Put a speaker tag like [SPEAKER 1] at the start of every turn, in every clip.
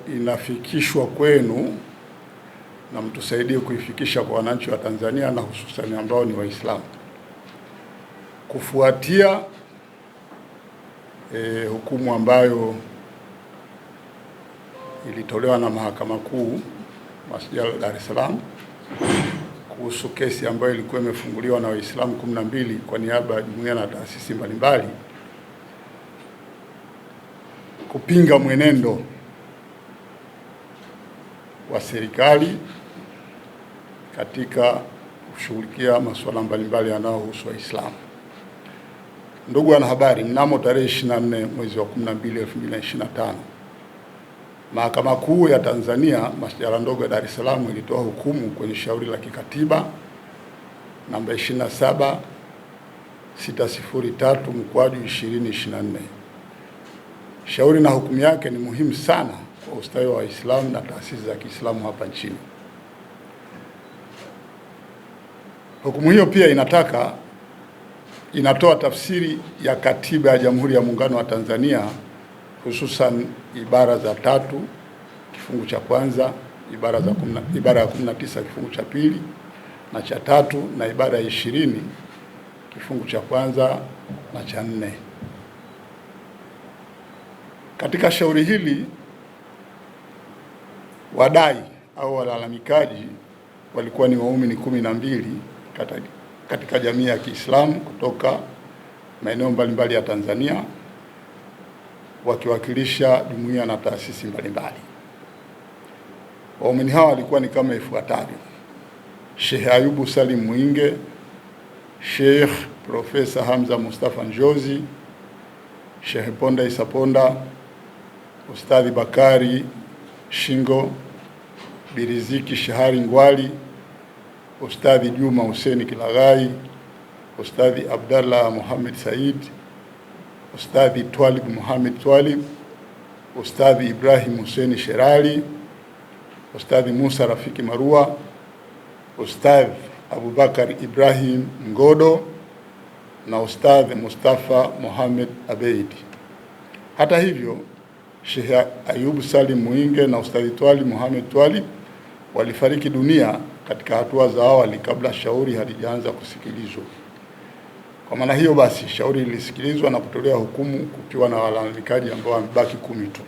[SPEAKER 1] inafikishwa kwenu na mtusaidie kuifikisha kwa wananchi wa Tanzania na hususan ambao ni Waislamu. Kufuatia hukumu ambayo ilitolewa na Mahakama Kuu Masjala Dar es Salaam kuhusu kesi ambayo ilikuwa imefunguliwa na Waislamu 12 kwa niaba ya jumuiya na taasisi mbalimbali kupinga mwenendo wa serikali katika kushughulikia masuala mbalimbali yanayohusu Waislamu. Ndugu wanahabari, mnamo tarehe 24 mwezi wa 12 2025, Mahakama Kuu ya Tanzania Masjala ndogo ya Dar es Salaam ilitoa hukumu kwenye shauri la kikatiba namba 27603/2024. Shauri na hukumu yake ni muhimu sana kwa ustawi wa Waislamu na taasisi za Kiislamu hapa nchini. Hukumu hiyo pia inatoa tafsiri ya Katiba ya Jamhuri ya Muungano wa Tanzania, hususan ibara za 3 kifungu cha kwanza, ibara ya 19 kifungu cha pili na cha 3 na ibara ya 20 kifungu cha kwanza na cha 4. Katika shauri hili wadai au walalamikaji walikuwa ni waumini 12 katika jamii ya Kiislamu kutoka maeneo mbalimbali ya Tanzania, wakiwakilisha jumuiya na taasisi mbalimbali. Waumini hawa walikuwa ni kama ifuatavyo: Sheikh Ayubu Salim Mwinge, Sheikh Profesa Hamza Mustafa Njozi, Sheikh Ponda Isa Ponda, Ustadhi Bakari Shingo, Biriziki Shahari Ngwali, Ustadhi Juma Hussein Kilaghai, Ustadhi Abdallah Muhammad Said, Ustadhi Twalib Muhammad Twalib, Ustadhi Ibrahim Hussein Sherali, Ustadhi Musa Rafiki Marua, Ustadhi Abubakar Ibrahim Ngodo na Ustadhi Mustafa Muhammad Abeid. Hata hivyo, Sheikh Ayubu Salim Mwinge na Ustadhi Twalib Muhammad Twalib walifariki dunia katika hatua za awali kabla shauri halijaanza kusikilizwa. Kwa maana hiyo basi, shauri lilisikilizwa na kutolea hukumu kukiwa na walalamikaji ambao wamebaki 10 tu.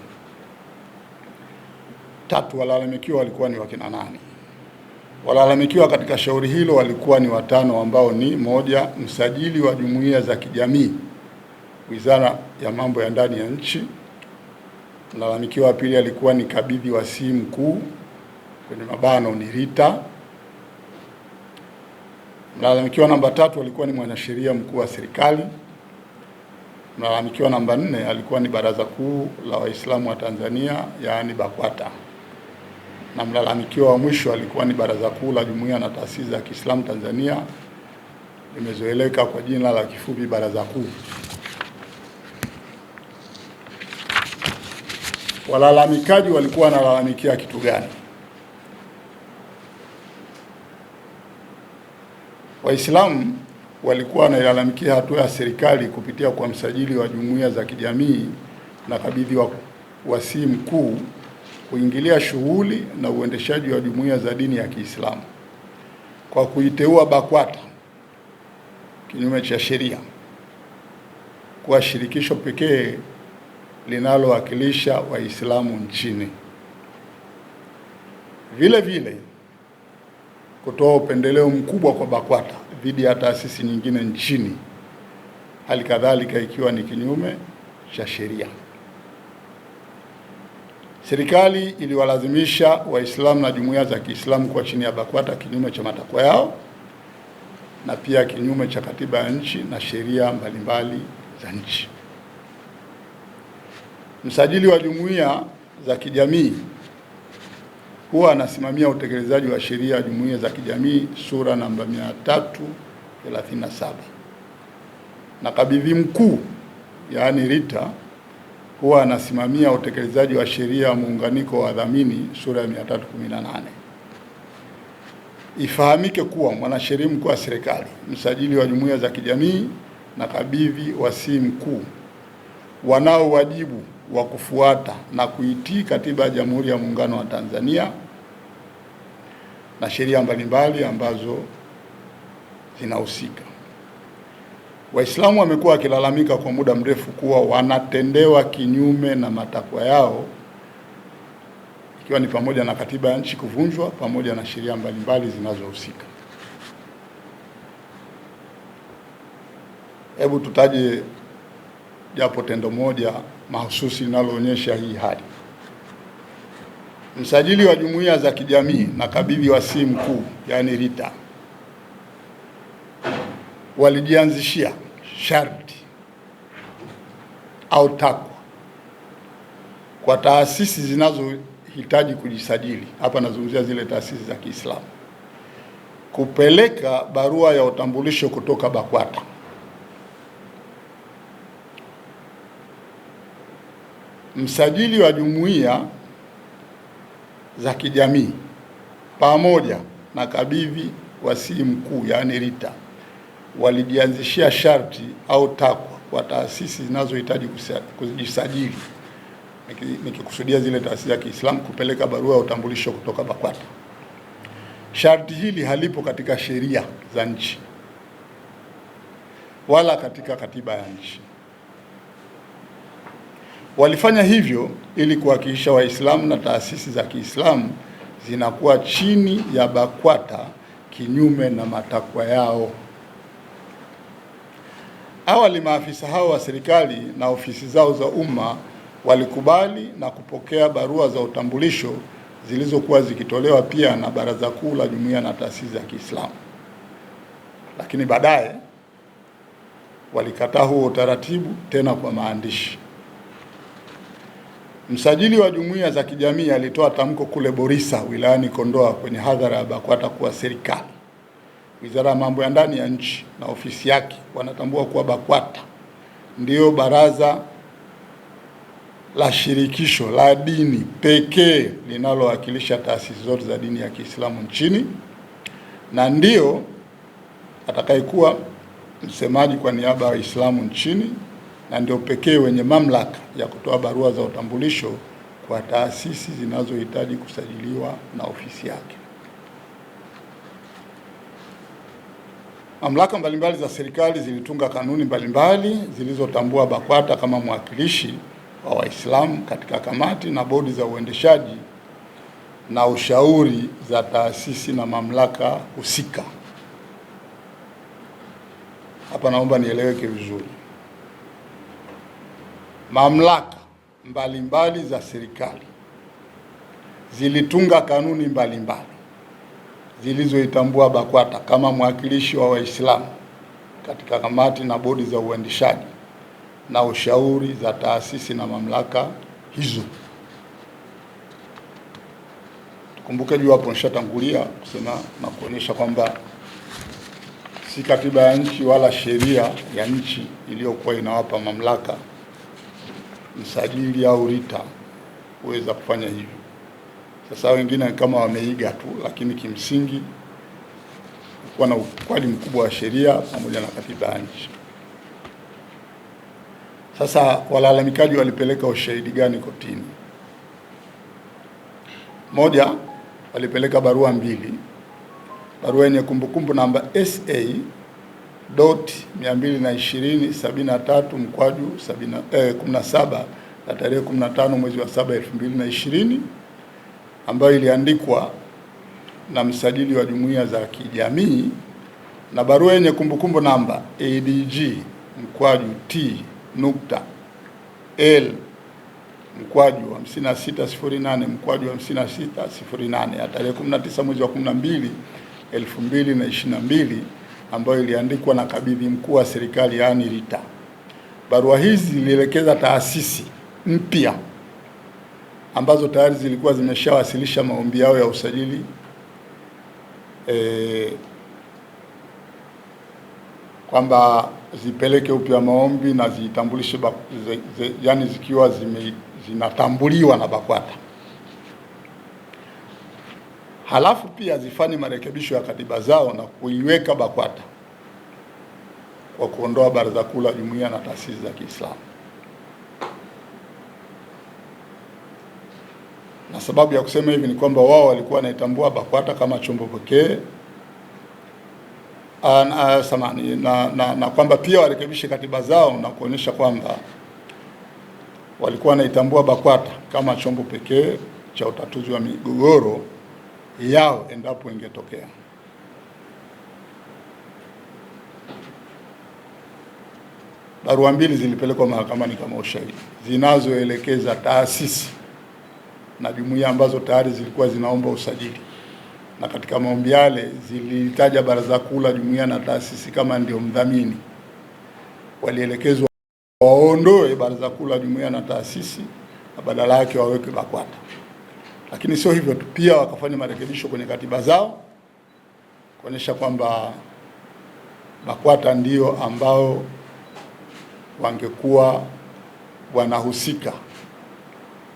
[SPEAKER 1] 3 walalamikiwa walikuwa ni wakina nani? Walalamikiwa katika shauri hilo walikuwa ni 5 ambao ni: 1, msajili wa jumuiya za kijamii, Wizara ya Mambo ya Ndani ya Nchi. Mlalamikiwa wa pili alikuwa ni kabidhi wasii mkuu, kwenye mabano ni RITA. Mlalamikiwa namba 3 alikuwa ni mwanasheria mkuu wa serikali. Mlalamikiwa namba 4 alikuwa ni Baraza Kuu la Waislamu wa Tanzania, yaani BAKWATA. Na mlalamikiwa wa mwisho alikuwa ni Baraza Kuu la Jumuiya na Taasisi za Kiislamu Tanzania, limezoeleka kwa jina la kifupi Baraza Kuu. Walalamikaji walikuwa wanalalamikia kitu gani? Waislamu walikuwa wanalalamikia hatua ya serikali kupitia kwa msajili wa jumuiya za kijamii na kabidhi wa wasii mkuu kuingilia shughuli na uendeshaji wa jumuiya za dini ya Kiislamu kwa kuiteua BAKWATA kinyume cha sheria kuwa shirikisho pekee linalowakilisha Waislamu nchini. Vile vile kutoa upendeleo mkubwa kwa BAKWATA dhidi ya taasisi nyingine nchini, hali kadhalika ikiwa ni kinyume cha sheria. Serikali iliwalazimisha Waislamu na jumuiya za Kiislamu kwa chini ya BAKWATA kinyume cha matakwa yao na pia kinyume cha katiba ya nchi na sheria mbalimbali za nchi. Msajili wa jumuiya za kijamii huwa anasimamia utekelezaji wa sheria ya jumuiya za kijamii sura namba 337, na kabidhi mkuu yaani RITA huwa anasimamia utekelezaji wa sheria ya muunganiko wa wadhamini sura ya 318. Ifahamike kuwa mwanasheria mkuu wa serikali, msajili wa jumuiya za kijamii na kabidhi wasii mkuu wanao wajibu wa kufuata na kuitii Katiba ya Jamhuri ya Muungano wa Tanzania na sheria mbalimbali ambazo zinahusika. Waislamu wamekuwa wakilalamika kwa muda mrefu kuwa wanatendewa kinyume na matakwa yao, ikiwa ni pamoja na katiba ya nchi kuvunjwa pamoja na sheria mbalimbali zinazohusika. Hebu tutaje japo tendo moja mahususi linaloonyesha hii hali. Msajili wa jumuiya za kijamii na kabidhi wasii mkuu, yaani RITA, walijianzishia sharti au takwa kwa taasisi zinazohitaji kujisajili, hapa nazungumzia zile taasisi za Kiislamu, kupeleka barua ya utambulisho kutoka BAKWATA. Msajili wa jumuiya za kijamii pamoja na kabidhi wasii mkuu, yaani RITA, walijianzishia sharti au takwa kwa taasisi zinazohitaji kujisajili, nikikusudia zile taasisi za Kiislamu, kupeleka barua ya utambulisho kutoka BAKWATA. Sharti hili halipo katika sheria za nchi wala katika katiba ya nchi. Walifanya hivyo ili kuhakikisha Waislamu na taasisi za Kiislamu zinakuwa chini ya BAKWATA kinyume na matakwa yao. Awali maafisa hao wa serikali na ofisi zao za umma walikubali na kupokea barua za utambulisho zilizokuwa zikitolewa pia na Baraza Kuu la Jumuiya na Taasisi za Kiislamu, lakini baadaye walikataa huo utaratibu tena kwa maandishi. Msajili wa jumuiya za kijamii alitoa tamko kule Borisa wilayani Kondoa kwenye hadhara ya BAKWATA kuwa serikali, Wizara ya Mambo ya Ndani ya nchi na ofisi yake wanatambua kuwa BAKWATA ndiyo baraza la shirikisho la dini pekee linalowakilisha taasisi zote za dini ya Kiislamu nchini, na ndio atakayekuwa msemaji kwa niaba ya Waislamu nchini, na ndio pekee wenye mamlaka ya kutoa barua za utambulisho kwa taasisi zinazohitaji kusajiliwa na ofisi yake. Mamlaka mbalimbali za serikali zilitunga kanuni mbalimbali zilizotambua BAKWATA kama mwakilishi wa Waislamu katika kamati na bodi za uendeshaji na ushauri za taasisi na mamlaka husika. Hapa naomba nieleweke vizuri. Mamlaka mbalimbali za serikali zilitunga kanuni mbalimbali zilizoitambua BAKWATA kama mwakilishi wa Waislamu katika kamati na bodi za uendeshaji na ushauri za taasisi na mamlaka hizo. Tukumbuke juu hapo nishatangulia kusema na kuonyesha kwamba si katiba ya nchi wala sheria ya nchi iliyokuwa inawapa mamlaka msajili au RITA kuweza kufanya hivyo. Sasa wengine kama wameiga tu, lakini kimsingi kuwa na ukweli mkubwa wa sheria pamoja na katiba ya nchi. Sasa walalamikaji walipeleka ushahidi gani kotini? Moja, walipeleka barua mbili. Barua yenye kumbukumbu namba SA.22073/17 na tarehe 15 mwezi wa 7 2020, ambayo iliandikwa na msajili wa jumuiya za kijamii, na barua yenye kumbukumbu namba ADG/T.L/5608/5608 ya tarehe 19 mwezi wa 12 2022, ambayo iliandikwa na kabidhi mkuu wa serikali, yaani RITA. Barua hizi zilielekeza taasisi mpya ambazo tayari zilikuwa zimeshawasilisha maombi yao ya usajili kwamba zipeleke upya maombi na zitambulishe, yani zikiwa zinatambuliwa na BAKWATA. Halafu pia zifanye marekebisho ya katiba zao na kuiweka BAKWATA kwa kuondoa Baraza Kuu la Jumuiya na Taasisi za Kiislamu. na sababu ya kusema hivi ni kwamba wao walikuwa wanaitambua BAKWATA kama chombo pekee na kwamba pia warekebishe katiba zao na kuonyesha kwamba walikuwa wanaitambua BAKWATA kama chombo pekee cha utatuzi wa migogoro yao endapo ingetokea. Barua mbili zilipelekwa mahakamani kama ushahidi zinazoelekeza taasisi na jumuiya ambazo tayari zilikuwa zinaomba usajili, na katika maombi yale zilitaja Baraza Kuu la Jumuiya na taasisi kama ndio mdhamini. Walielekezwa waondoe Baraza Kuu la Jumuiya na taasisi na badala yake waweke BAKWATA. Lakini sio hivyo tu, pia wakafanya marekebisho kwenye katiba zao kuonyesha kwamba BAKWATA ndio ambao wangekuwa wanahusika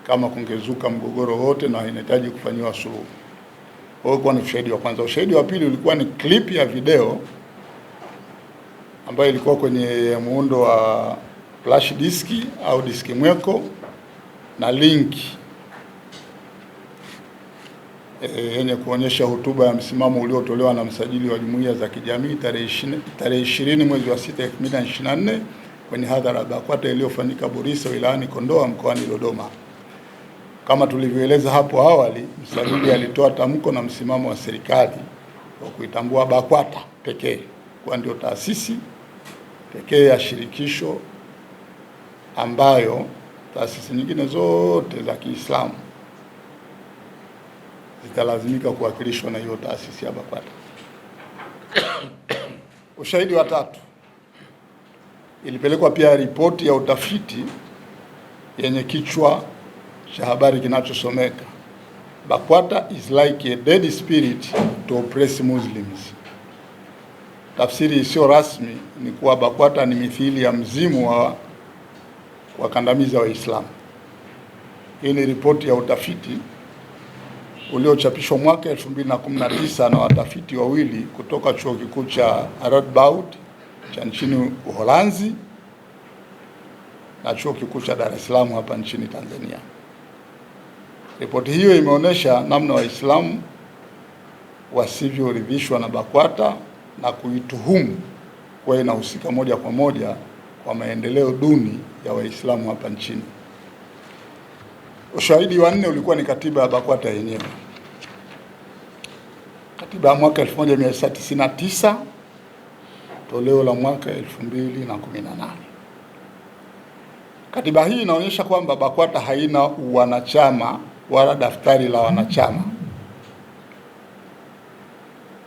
[SPEAKER 1] kama kungezuka mgogoro wote na inahitaji kufanyiwa suluhu. Huo ulikuwa ni ushahidi wa kwanza. Ushahidi wa pili ulikuwa ni clip ya video ambayo ilikuwa kwenye muundo wa flash disk au diski mweko na link yenye kuonyesha hotuba ya msimamo uliotolewa na msajili wa jumuiya za kijamii tarehe 20 mwezi wa 6 2024 kwenye hadhara ya BAKWATA iliyofanyika Burisa wilayani Kondoa mkoani Dodoma. Kama tulivyoeleza hapo awali, msajili alitoa tamko na msimamo wa serikali wa kuitambua BAKWATA pekee kwa ndio taasisi pekee ya shirikisho ambayo taasisi nyingine zote za Kiislamu zitalazimika kuwakilishwa na hiyo taasisi ya BAKWATA. Ushahidi wa tatu, ilipelekwa pia ripoti ya utafiti yenye kichwa cha habari kinachosomeka BAKWATA is like a dead spirit to oppress Muslims. Tafsiri isiyo rasmi ni kuwa BAKWATA ni mithili ya mzimu wa wakandamiza Waislamu. Hii ni ripoti ya utafiti uliochapishwa mwaka 2019 na watafiti wawili kutoka chuo kikuu cha Radboud cha nchini Uholanzi na chuo kikuu cha Dar es Salaam hapa nchini Tanzania. Ripoti hiyo imeonyesha namna Waislamu wasivyoridhishwa na BAKWATA na kuituhumu kuwa inahusika moja kwa moja kwa maendeleo duni ya Waislamu hapa nchini. Ushahidi wa nne ulikuwa ni katiba ya BAKWATA yenyewe. Katiba ya mwaka 1999 toleo la mwaka 2018. Katiba hii inaonyesha kwamba BAKWATA haina wanachama wala daftari la wanachama.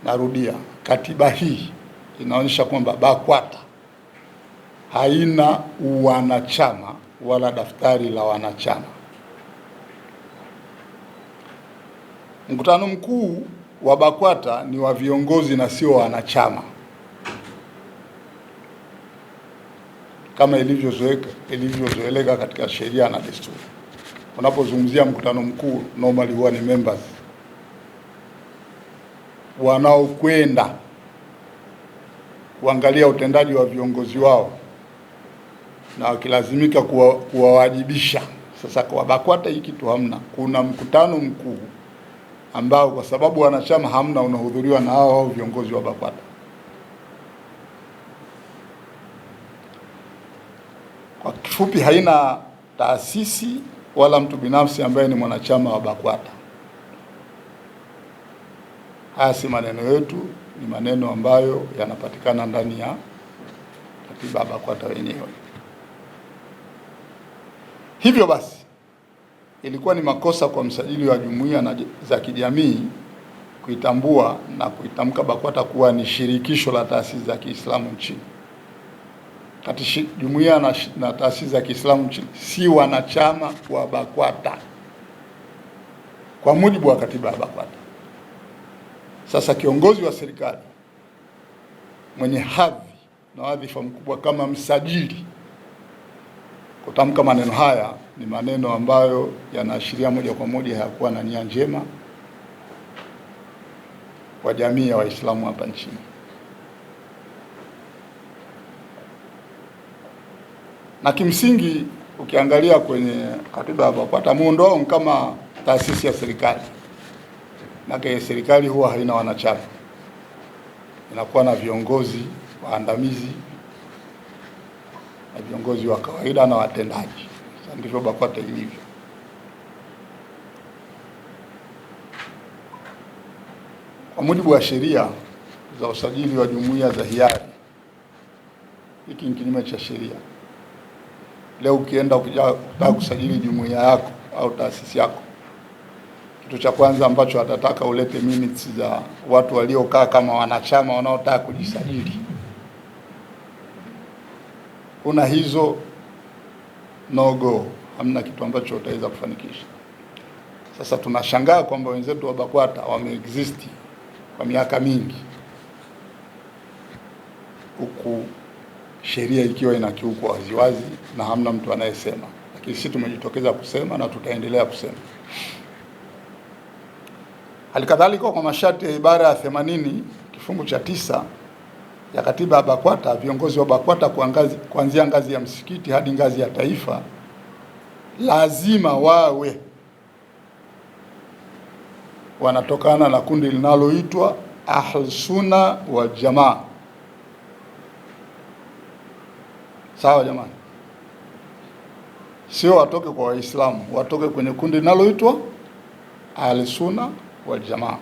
[SPEAKER 1] Narudia, katiba hii inaonyesha kwamba BAKWATA haina wanachama wala daftari la wanachama. Mkutano mkuu wa BAKWATA ni wa viongozi na sio wanachama, kama ilivyozoeleka katika sheria na desturi. Unapozungumzia mkutano mkuu, normally huwa ni members wanaokwenda kuangalia utendaji wa viongozi wao na wakilazimika kuwawajibisha. Sasa kwa BAKWATA hiki kitu hamna. Kuna mkutano mkuu ambao kwa sababu wanachama hamna, unahudhuriwa na hao viongozi wa BAKWATA. Kwa kifupi, haina taasisi wala mtu binafsi ambaye ni mwanachama wa BAKWATA. Haya si maneno yetu, ni maneno ambayo yanapatikana ndani ya katiba ya BAKWATA wenyewe. Hivyo basi, ilikuwa ni makosa kwa msajili wa jumuiya za kijamii kuitambua na kuitamka BAKWATA kuwa ni shirikisho la taasisi za Kiislamu nchini. Kati jumuiya na taasisi za Kiislamu nchini si wanachama wa BAKWATA kwa mujibu wa katiba ya BAKWATA. Sasa kiongozi wa serikali mwenye hadhi na wadhifa mkubwa kama msajili kutamka maneno haya ni maneno ambayo yanaashiria moja kwa moja hayakuwa na nia njema kwa jamii ya Waislamu hapa nchini. Na kimsingi ukiangalia kwenye katiba ya BAKWATA muundo wao kama taasisi ya serikali. Maana serikali huwa haina wanachama, inakuwa na viongozi waandamizi na viongozi wa kawaida na watendaji. Ndivyo BAKWATA ilivyo. Kwa mujibu wa sheria za usajili wa jumuiya za hiari, hiki ni kinyume cha sheria. Leo ukienda ukitaka kusajili jumuiya yako au taasisi yako, kitu cha kwanza ambacho atataka ulete minutes za watu waliokaa kama wanachama wanaotaka kujisajili. Kuna hizo no go, hamna kitu ambacho utaweza kufanikisha. Sasa tunashangaa kwamba wenzetu wa BAKWATA wameexist kwa miaka mingi, huku sheria ikiwa inakiukwa waziwazi na hamna mtu anayesema. Lakini sisi tumejitokeza kusema na tutaendelea kusema. Halikadhalika, kwa masharti ya ibara ya 80 kifungu cha 9 ya katiba ya BAKWATA, viongozi wa BAKWATA kuanzia ngazi ya msikiti hadi ngazi ya taifa lazima wawe wanatokana na kundi linaloitwa Ahlus Sunna wal Jamaa. Sawa jamani? Sio watoke kwa Waislamu, watoke kwenye kundi linaloitwa Ahlus Sunna wal Jamaa.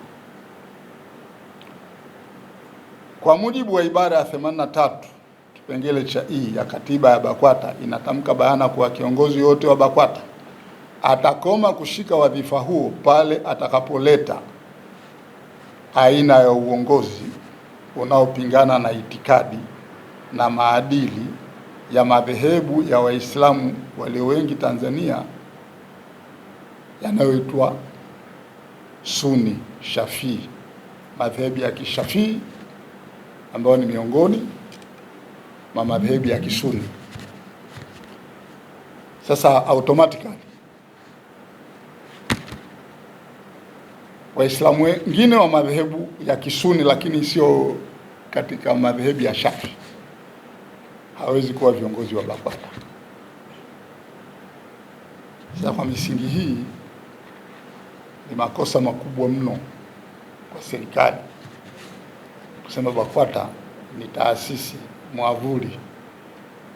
[SPEAKER 1] Kwa mujibu wa ibara ya 83 kipengele cha E ya katiba ya BAKWATA, inatamka bayana kuwa kiongozi wote wa BAKWATA atakoma kushika wadhifa huo pale atakapoleta aina ya uongozi unaopingana na itikadi na maadili ya madhehebu ya Waislamu walio wengi Tanzania yanayoitwa Sunni Shafii, madhehebu ya Kishafii ambayo ni miongoni mwa madhehebu ya Kisuni. Sasa automatically Waislamu wengine wa madhehebu ya Kisuni lakini sio katika madhehebu ya Shafi hawezi kuwa viongozi wa BAKWATA. Sasa kwa misingi hii ni makosa makubwa mno kwa serikali kusema BAKWATA ni taasisi mwavuli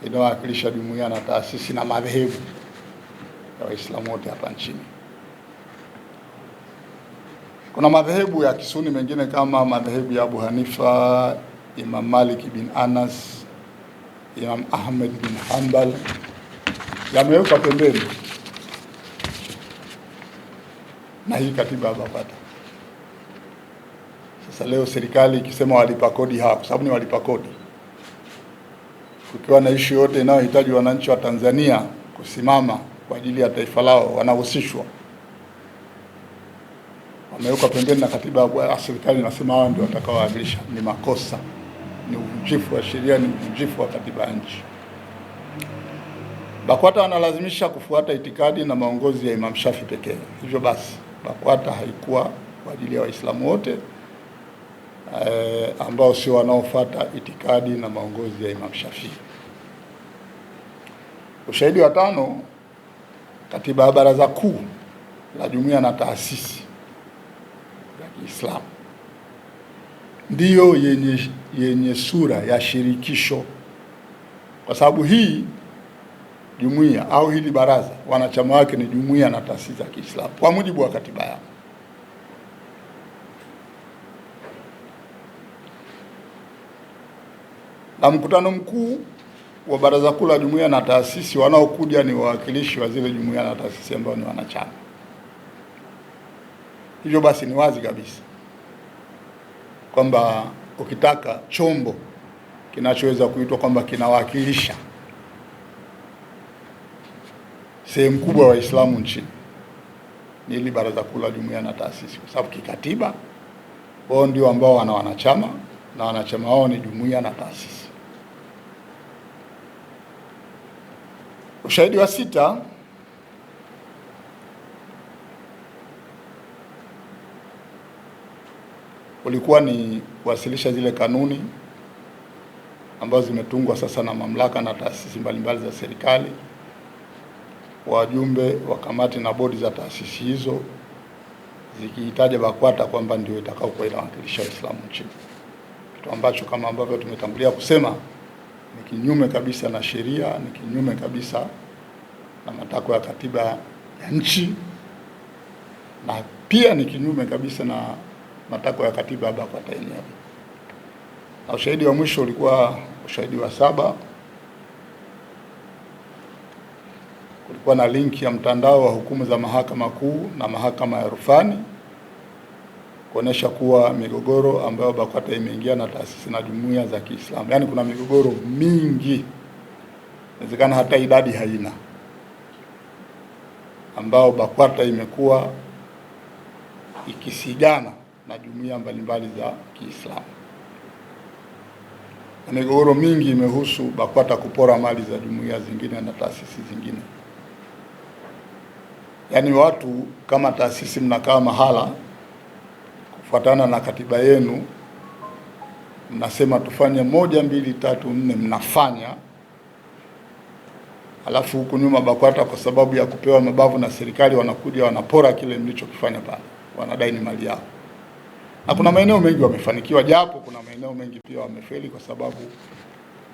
[SPEAKER 1] inayowakilisha jumuiya na taasisi na madhehebu ya Waislamu wote hapa nchini. Kuna madhehebu ya Kisuni mengine kama madhehebu ya Abu Hanifa, Imam Malik bin Anas, Imam Ahmed bin Hanbal yamewekwa pembeni na hii katiba ya BAKWATA. Sasa leo serikali ikisema walipa kodi hawa, kwa sababu ni walipa kodi, kukiwa na issue yote inayohitaji wananchi wa Tanzania kusimama kwa ajili ya taifa lao, wanahusishwa, wamewekwa pembeni na katiba ya serikali inasema hao ndio watakaowakilisha. Ni makosa, ni uvunjifu wa sheria, ni uvunjifu wa katiba ya nchi. BAKWATA wanalazimisha kufuata itikadi na maongozi ya Imam Shafi pekee. Hivyo basi BAKWATA haikuwa kwa ajili ya Waislamu wote ambao sio wanaofuata itikadi na maongozi ya Imam Shafi. Ushahidi wa 5, katiba ya Baraza Kuu la Jumuiya na Taasisi ya Kiislamu ndiyo yenye sura ya shirikisho, kwa sababu hii jumuiya au hili baraza wanachama wake ni jumuiya na taasisi za Kiislamu kwa mujibu wa katiba yao. Na mkutano mkuu wa Baraza Kuu la Jumuiya na Taasisi wanaokuja ni wawakilishi wa zile jumuiya na taasisi ambao ni wanachama. Hivyo basi ni wazi kabisa kwamba ukitaka chombo kinachoweza kuitwa kwamba kinawakilisha sehemu kubwa ya Waislamu nchini ni hili Baraza Kuu la Jumuiya na Taasisi, kwa sababu kikatiba wao ndio ambao wana wanachama na wanachama wao ni jumuiya na taasisi. Ushahidi wa 6, ulikuwa ni kuwasilisha zile kanuni ambazo zimetungwa sasa na mamlaka na taasisi mbalimbali za serikali wajumbe wa kamati na bodi za taasisi hizo zikihitaja BAKWATA kwamba ndio itakayokuwa inawakilisha Waislamu nchini, kitu ambacho kama ambavyo tumetangulia kusema ni kinyume kabisa na sheria, ni kinyume kabisa na matakwa ya katiba ya nchi, na pia ni kinyume kabisa na matakwa ya katiba ya BAKWATA yenyewe. Na ushahidi wa mwisho ulikuwa ushahidi wa 7. Kulikuwa na linki ya mtandao wa hukumu za Mahakama Kuu na Mahakama ya Rufani kuonesha kuwa migogoro ambayo BAKWATA imeingia na taasisi na jumuiya za Kiislamu, yaani kuna migogoro mingi, inawezekana hata idadi haina, ambao BAKWATA imekuwa ikisigana na jumuiya mbalimbali za Kiislamu. Na migogoro mingi imehusu BAKWATA kupora mali za jumuiya zingine na taasisi zingine. Yaani watu kama taasisi mnakaa mahala kufuatana na katiba yenu, mnasema tufanye 1, 2, 3, 4, mnafanya. Alafu huku nyuma BAKWATA kwa sababu ya kupewa mabavu na serikali wanakuja wanapora kile mlichokifanya pale, wanadai ni mali yao. Na kuna maeneo mengi wamefanikiwa, japo kuna maeneo mengi pia wamefeli, kwa sababu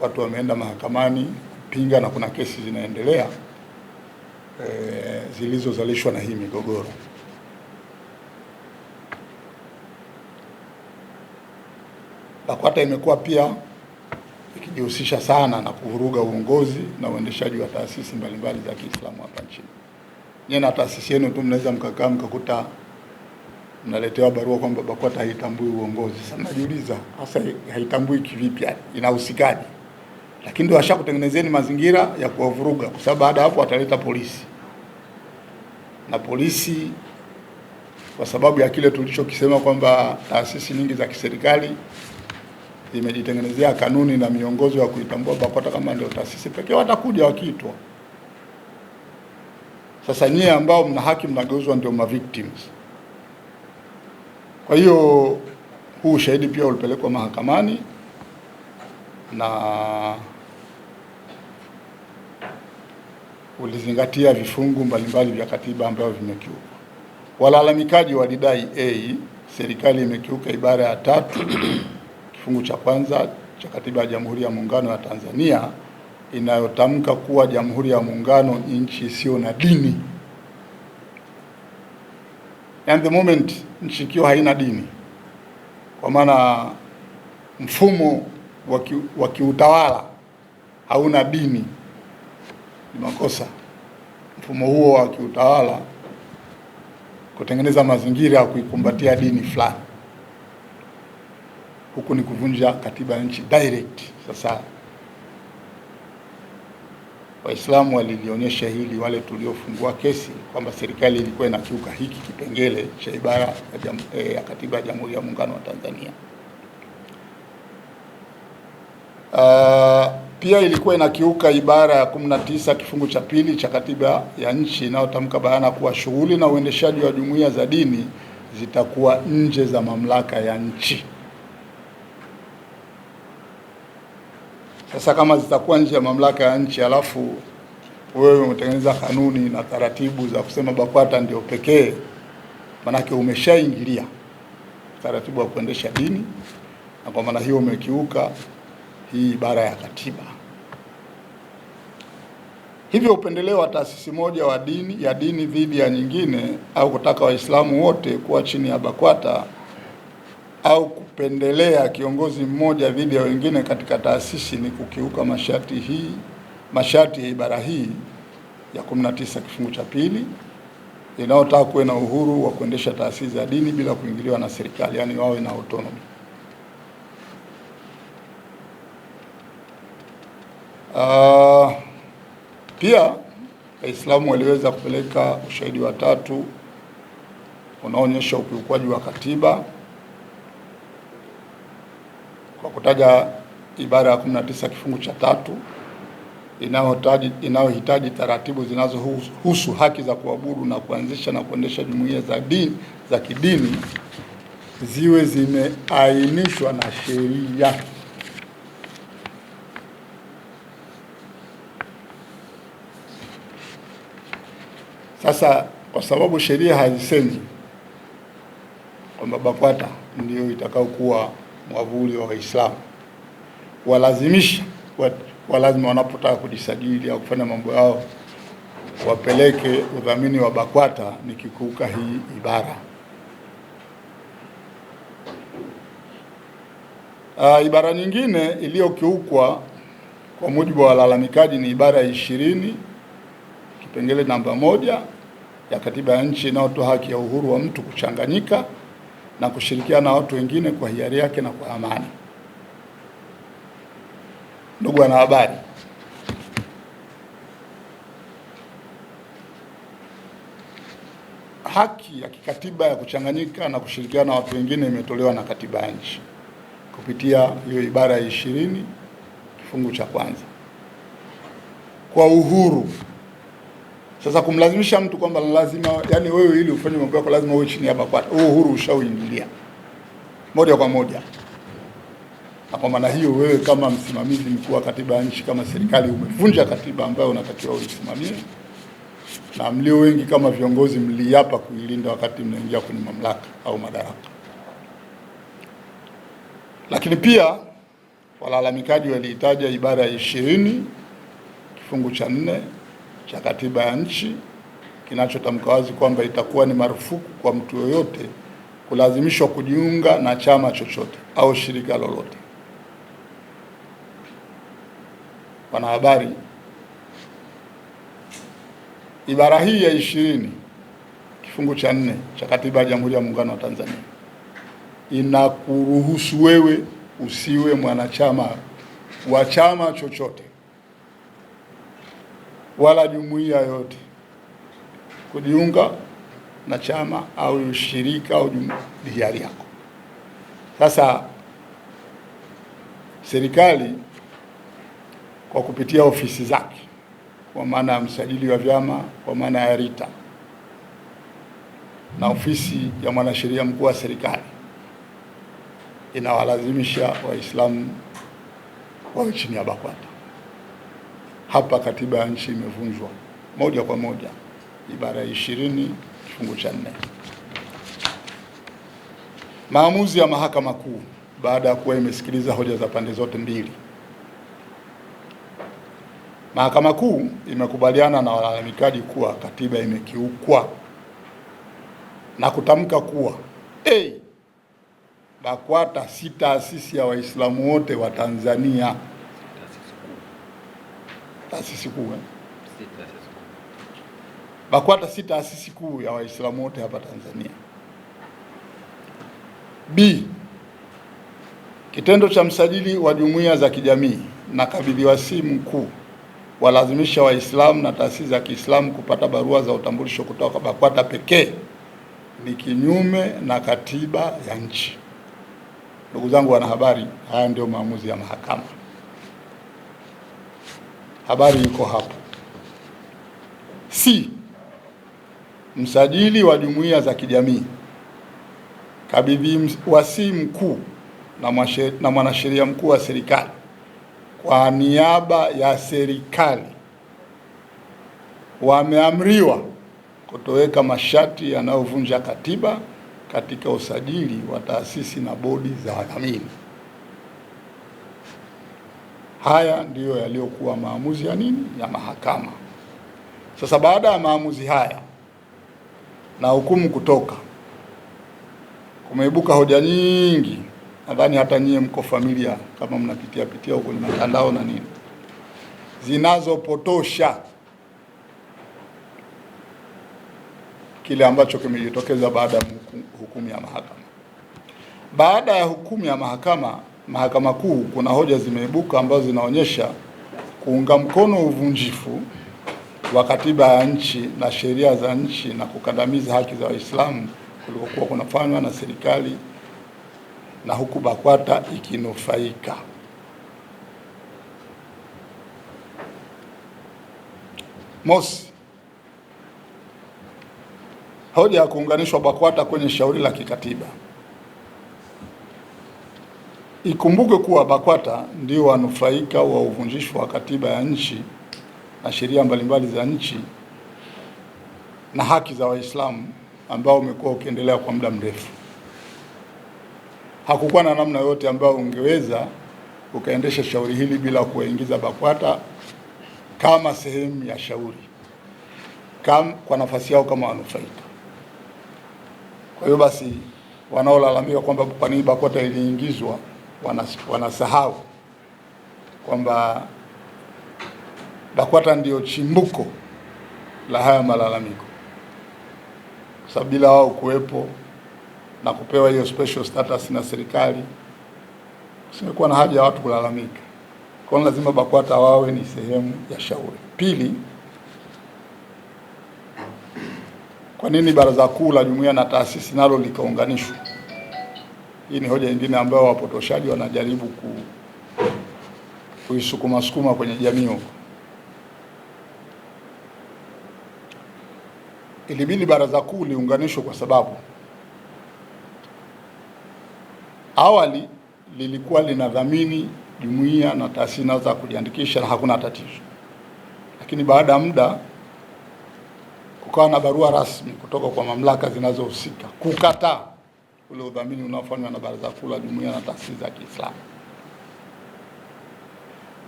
[SPEAKER 1] watu wameenda mahakamani kupinga na kuna kesi zinaendelea zilizozalishwa na hii migogoro. BAKWATA imekuwa pia ikijihusisha sana na kuvuruga uongozi na uendeshaji wa taasisi mbalimbali za Kiislamu hapa nchini. Nyie na taasisi yenu tu mnaweza mkakaa mkakuta mnaletewa barua kwamba BAKWATA haitambui uongozi. Sasa najiuliza hasa haitambui kivipi, inahusikaje? Lakini ndio washakutengenezeni mazingira ya kuwavuruga, kwa sababu baada hapo wataleta polisi. Na polisi kwa sababu ya kile tulichokisema kwamba taasisi nyingi za kiserikali zimejitengenezea kanuni na miongozo ya kuitambua BAKWATA kama ndio taasisi pekee, watakuja wakiitwa. Sasa nyie ambao mna haki mnageuzwa ndio ma victims. Kwa hiyo huu ushahidi pia ulipelekwa mahakamani na ulizingatia vifungu mbalimbali vya katiba ambavyo vimekiuka. Walalamikaji walidai serikali imekiuka ibara ya 3 kifungu cha 1 cha katiba ya Jamhuri ya Muungano wa Tanzania inayotamka kuwa Jamhuri ya Muungano ni nchi isiyo na dini. And the moment nchi ikiwa haina dini, kwa maana mfumo wa kiutawala hauna dini, ni makosa mfumo huo wa kiutawala kutengeneza mazingira ya kuikumbatia dini fulani. Huku ni kuvunja katiba ya nchi direct. Sasa Waislamu walilionyesha hili, wale tuliofungua kesi, kwamba serikali ilikuwa inakiuka hiki kipengele cha ibara ya katiba ya Jamhuri ya Muungano wa Tanzania. Pia ilikuwa inakiuka ibara ya 19 kifungu cha 2 cha katiba ya nchi inayotamka bayana kuwa shughuli na uendeshaji wa jumuiya za dini zitakuwa nje za mamlaka ya nchi. Sasa kama zitakuwa nje ya mamlaka ya nchi, alafu wewe umetengeneza kanuni na taratibu za kusema BAKWATA ndio pekee, manake umeshaingilia taratibu wa kuendesha dini, na kwa maana hiyo umekiuka hii ibara ya katiba. Hivyo upendeleo wa taasisi moja ya dini dhidi ya nyingine, au kutaka Waislamu wote kuwa chini ya BAKWATA, au kupendelea kiongozi mmoja dhidi ya wengine katika taasisi ni kukiuka masharti ya ibara hii ya 19 kifungu cha 2 inayotaka kuwe na uhuru wa kuendesha taasisi za dini bila kuingiliwa na serikali, yani wawe na autonomy. Pia Waislamu waliweza kupeleka ushahidi wa 3 unaoonyesha ukiukwaji wa katiba kwa kutaja ibara ya 19 kifungu cha 3 inayohitaji taratibu zinazohusu haki za kuabudu na kuanzisha na kuendesha jumuiya za kidini ziwe zimeainishwa na sheria. Sasa kwa sababu sheria hazisemi kwamba BAKWATA ndio itakaokuwa mwavuli wa Waislamu, walazimisha lazima wanapotaka kujisajili au kufanya mambo yao wapeleke udhamini wa BAKWATA, ni kikiuka hii ibara. Ibara nyingine iliyokiukwa kwa mujibu wa walalamikaji ni ibara ya 20 kipengele namba 1 ya katiba ya nchi inayotoa haki ya uhuru wa mtu kuchanganyika na kushirikiana na watu wengine kwa hiari yake na kwa amani. Ndugu wanahabari, haki ya kikatiba ya kuchanganyika na kushirikiana na watu wengine imetolewa na katiba ya nchi kupitia hiyo ibara ya 20 kifungu cha kwanza kwa uhuru. Sasa kumlazimisha mtu kwamba lazima, yani wewe ili ufanye mambo yako lazima uwe chini ya BAKWATA, uhuru ushauingilia moja kwa moja. Na kwa maana hiyo wewe kama msimamizi mkuu wa katiba ya nchi, kama serikali, umevunja katiba ambayo unatakiwa uisimamie, na mlio wengi kama viongozi mliapa kuilinda wakati mnaingia kwenye mamlaka au madaraka. Lakini pia walalamikaji walihitaja ibara ya 20 kifungu cha 4 cha katiba ya nchi kinachotamka wazi kwamba itakuwa ni marufuku kwa mtu yoyote kulazimishwa kujiunga na chama chochote au shirika lolote. Wanahabari, ibara hii ya 20 kifungu cha 4 cha katiba ya Jamhuri ya Muungano wa Tanzania inakuruhusu wewe usiwe mwanachama wa chama chochote wala jumuiya yoyote kujiunga na chama au shirika au hiari yako. Sasa serikali kwa kupitia ofisi zake, kwa maana ya msajili wa vyama, kwa maana ya RITA na ofisi ya mwanasheria mkuu wa serikali, inawalazimisha Waislamu wawe chini ya BAKWATA. Hapa katiba ya nchi imevunjwa moja kwa moja, ibara ya 20 kifungu cha 4. Maamuzi ya Mahakama Kuu baada ya kuwa imesikiliza hoja za pande zote mbili. Mahakama Kuu imekubaliana na walalamikaji kuwa katiba imekiukwa na kutamka kuwa BAKWATA si taasisi ya Waislamu wote wa Tanzania. Taasisi kuu. BAKWATA si taasisi kuu ya Waislamu wote hapa Tanzania. B. Kitendo cha msajili wa jumuiya za kijamii na kabidhi wasifu mkuu walazimisha Waislamu na taasisi za Kiislamu kupata barua za utambulisho kutoka BAKWATA pekee ni kinyume na katiba ya nchi. Ndugu zangu wanahabari, haya ndio maamuzi ya mahakama. Habari iko hapo. C. Msajili wa jumuiya za kijamii kabidhi wasifu mkuu na mwanasheria mkuu wa serikali kwa niaba ya serikali wameamriwa kutoweka masharti yanayovunja katiba katika usajili wa taasisi na bodi za wadhamini. Haya ndiyo yaliyokuwa maamuzi ya nini? Ya mahakama. Sasa baada ya maamuzi haya na hukumu kutoka, kumeibuka hoja nyingi. Nadhani hata nyie mko familia kama mnapitia huko kwenye mitandao na nini, zinazopotosha kile ambacho kimejitokeza baada ya hukumu ya mahakama. Baada ya hukumu ya Mahakama Kuu, kuna hoja zimeibuka ambazo zinaonyesha kuunga mkono uvunjifu wa katiba ya nchi na sheria za nchi na kukandamiza haki za Waislamu kulikokuwa kunafanywa na serikali, na huku BAKWATA ikinufaika. Mosi, hoja ya kuunganishwa BAKWATA kwenye shauri la kikatiba. Ikumbuke kuwa BAKWATA ndio wanufaika wa uvunjifu wa katiba ya nchi na sheria mbalimbali za nchi na haki za Waislamu ambao umekuwa ukiendelea kwa muda mrefu. Hakukuwa na namna yote ambayo ungeweza ukaendesha shauri hili bila kuwaingiza BAKWATA kama sehemu ya shauri, kwa nafasi yao kama wanufaika. Kwa hiyo basi wanaolalamika kwamba kwa nini BAKWATA iliingizwa wanasahau kwamba BAKWATA ndio chimbuko la haya malalamiko, kwa sababu bila wao kuwepo na kupewa hiyo special status na serikali singekuwa na haja ya watu kulalamika. Kwa hiyo lazima BAKWATA wawe ni sehemu ya shauri. Pili, kwa nini Baraza Kuu la Jumuiya na Taasisi nalo likaunganishwa? Hii ni hoja nyingine ambayo wapotoshaji wanajaribu kuisukuma kwenye jamii huko. Ilibidi Baraza Kuu liunganishwe kwa sababu awali lilikuwa linadhamini jumuiya na taasisi za kujiandikisha na hakuna tatizo, lakini baada ya muda kukawa na barua rasmi kutoka kwa mamlaka zinazohusika kukataa ule udhamini unaofanywa na Baraza Kuu la Jumuiya na Taasisi za Kiislamu.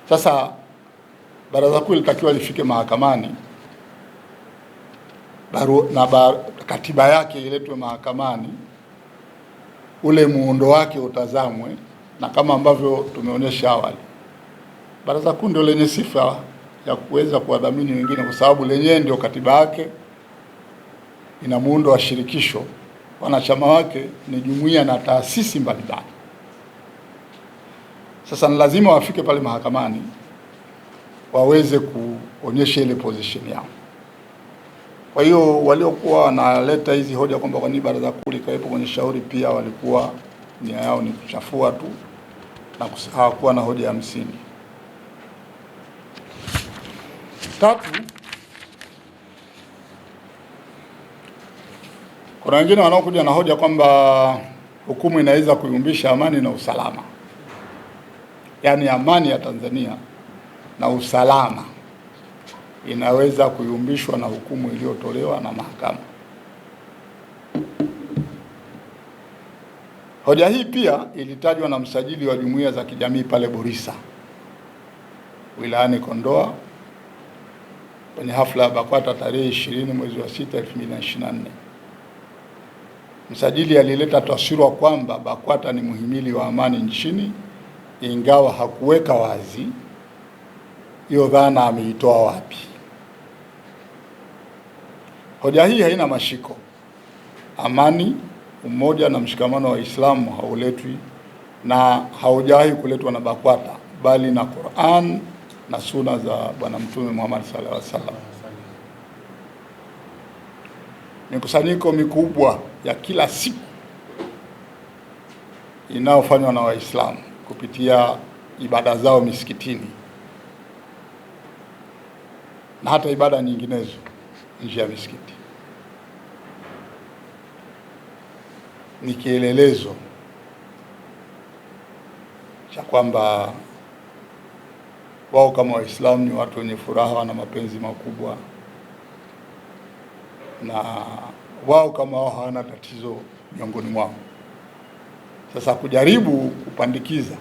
[SPEAKER 1] Sasa Baraza Kuu litakiwa lifike mahakamani katiba yake iletwe mahakamani, ule muundo wake utazamwe, na kama ambavyo tumeonyesha awali, Baraza Kuu ndio lenye sifa ya kuweza kuwadhamini wengine, kwa sababu lenyewe ndio katiba yake ina muundo wa shirikisho, wanachama wake ni jumuiya na taasisi mbalimbali. Sasa ni lazima wafike pale mahakamani waweze kuonyesha ile position yao. Kwa hiyo waliokuwa wanaleta hizi hoja kwamba kwa nini Baraza Kuu likawepo kwenye shauri, pia walikuwa nia yao ni kuchafua tu na hawakuwa na hoja ya msingi. Tatu, kuna wengine wanaokuja na hoja kwamba hukumu inaweza kuyumbisha amani na usalama, yaani amani ya Tanzania na usalama inaweza kuyumbishwa na hukumu iliyotolewa na mahakama. Hoja hii pia ilitajwa na msajili wa jumuiya za kijamii pale Borisa wilayani Kondoa kwenye hafla ya BAKWATA tarehe 20 mwezi wa 6 2024. Msajili alileta taswira kwamba BAKWATA ni muhimili wa amani nchini, ingawa hakuweka wazi hiyo dhana ameitoa wapi. Hoja hii haina mashiko. Amani, umoja na mshikamano wa Waislamu hauletwi na haujawahi kuletwa na BAKWATA, bali na Qur'an na Sunna za Bwana Mtume Muhammad sallallahu alaihi wasallam. Mikusanyiko mikubwa ya kila siku inayofanywa na Waislamu kupitia ibada zao misikitini na hata ibada nyinginezo nje ya misikiti ni kielelezo cha kwamba wao kama Waislamu ni watu wenye furaha na mapenzi makubwa, na wao kama wao hawana tatizo miongoni mwao. Sasa kujaribu kupandikiza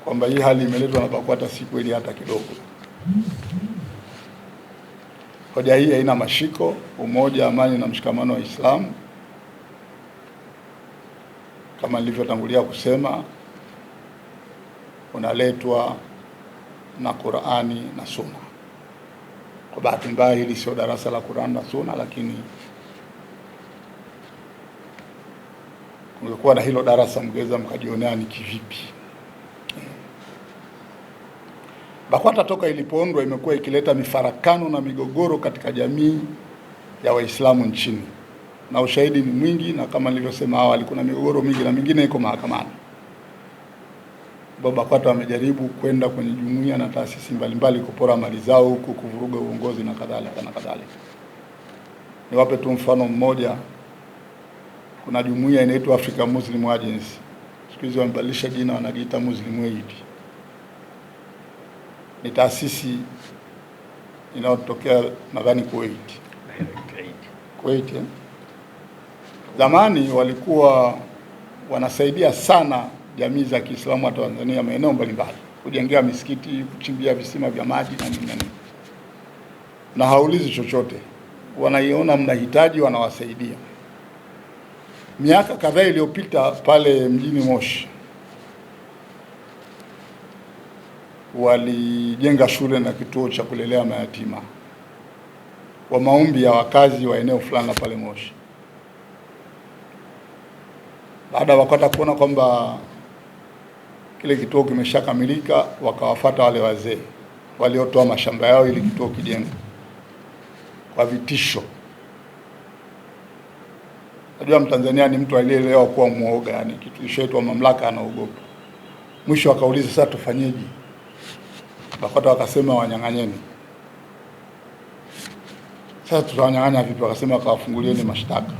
[SPEAKER 1] kwamba hii hali imeletwa na BAKWATA si kweli hata kidogo. Hoja hii haina mashiko. Umoja, amani na mshikamano wa Uislamu, kama nilivyotangulia kusema, unaletwa na Qur'ani na Sunna. Kwa bahati mbaya hili sio darasa la Qur'an na Sunna, lakini ungekuwa na hilo darasa mngeweza mkajionea ni kivipi. BAKWATA toka ilipoundwa imekuwa ikileta mifarakano na migogoro katika jamii ya Waislamu nchini, na ushahidi ni mwingi, na kama nilivyosema awali kuna migogoro mingi na mingine iko mahakamani. BAKWATA wamejaribu kwenda kwenye jumuiya na taasisi mbalimbali kupora mali zao huku, kuvuruga uongozi na kadhalika na kadhalika. Niwape tu mfano mmoja. Kuna jumuiya inaitwa Africa Muslim Agency, siku hizi wamebadilisha jina, wanajiita Muslim Aid. Ni taasisi inayotokea nadhani Kuwait. Kuwait. Zamani walikuwa wanasaidia sana jamii za Kiislamu wa Tanzania maeneo mbalimbali, kujengea misikiti, kuchimbia visima vya maji na nini, na haulizi chochote, wanaiona mnahitaji, wanawasaidia. Miaka kadhaa iliyopita pale mjini Moshi walijenga shule na kituo cha kulelea mayatima kwa maombi ya wakazi wa eneo fulani pale Moshi. Baada wakata kuona kwamba kile kituo kimeshakamilika, wakawafuata wale wazee waliotoa mashamba yao ili kituo kijengwe kwa vitisho. Najua Mtanzania ni mtu aliyeelewa kuwa muoga, yani kitu kishoitwa mamlaka anaogopa. Mwisho akauliza, sasa tufanyeje? Bakata wakasema wanyang'anyeni. Sasa tutawanyang'anya vipi? Wakasema wakawafungulieni mashtaka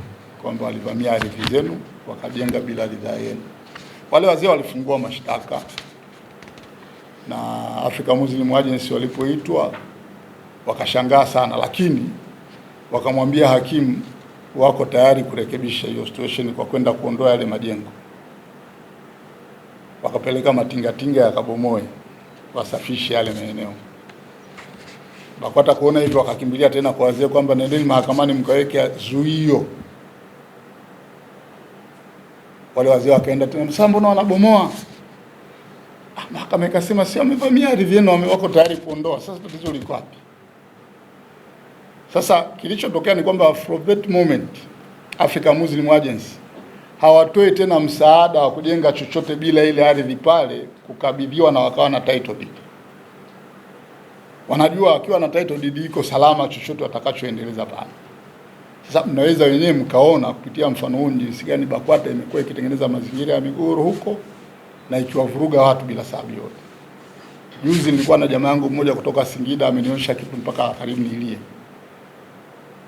[SPEAKER 1] kwamba walivamia ardhi zenu wakajenga bila ridhaa yenu. Wale wazee walifungua mashtaka, na Africa Muslim Agency walipoitwa wakashangaa sana, lakini wakamwambia hakimu wako tayari kurekebisha hiyo situation kwa kwenda kuondoa yale majengo. Wakapeleka matingatinga yakabomoe wasafishe yale maeneo. Bakata kuona hivyo wakakimbilia tena kwa wazee kwamba nendeni mahakamani mkaweke zuio. Wale wazee wakaenda tena, sasa mbona wanabomoa? Mahakama ikasema si wamevamia ardhi yenu, wako tayari kuondoa. Sasa tatizo liko wapi? Sasa kilichotokea ni kwamba from that moment Africa Muslim Agency hawatoi tena msaada wa kujenga chochote bila ile ardhi pale kukabidhiwa na wakawa na title deed. Wanajua akiwa na title deed iko salama chochote watakachoendeleza pale. Sasa mnaweza wenyewe mkaona kupitia mfano huu jinsi gani BAKWATA imekuwa ikitengeneza mazingira ya migogoro huko na ikiwavuruga watu bila sababu yote. Juzi nilikuwa na jamaa yangu mmoja kutoka Singida amenionyesha kitu mpaka karibu nilie.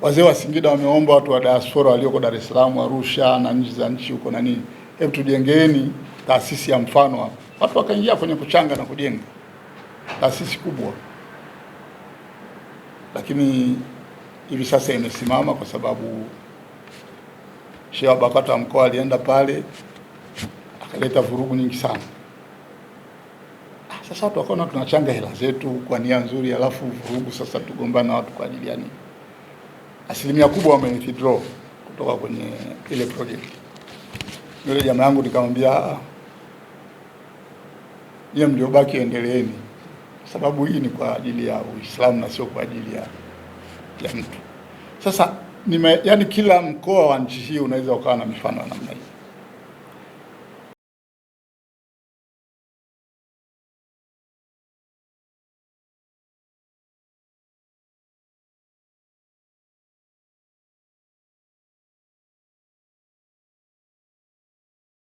[SPEAKER 1] Wazee wa Singida wameomba watu wa diaspora walioko Dar es Salaam, Arusha na nchi za nchi huko nani, hebu tujengeeni taasisi ya mfano hapo. Watu wakaingia kwenye kuchanga na kujenga taasisi kubwa. Lakini hivi sasa imesimama kwa sababu Sheikh wa BAKWATA mkoa alienda pale akaleta vurugu nyingi sana. Sasa watu wakaona tunachanga hela zetu kwa nia nzuri, alafu vurugu sasa tugombana na watu kwa ajili ya nini? Asilimia kubwa wame-withdraw kutoka kwenye ile project. Yule jamaa yangu nikamwambia, yeye ndio baki endeleeni, sababu hii ni kwa ajili ya Uislamu na sio kwa ajili ya mtu. Sasa yani kila mkoa wa nchi hii unaweza ukawa na mifano ya namna hii.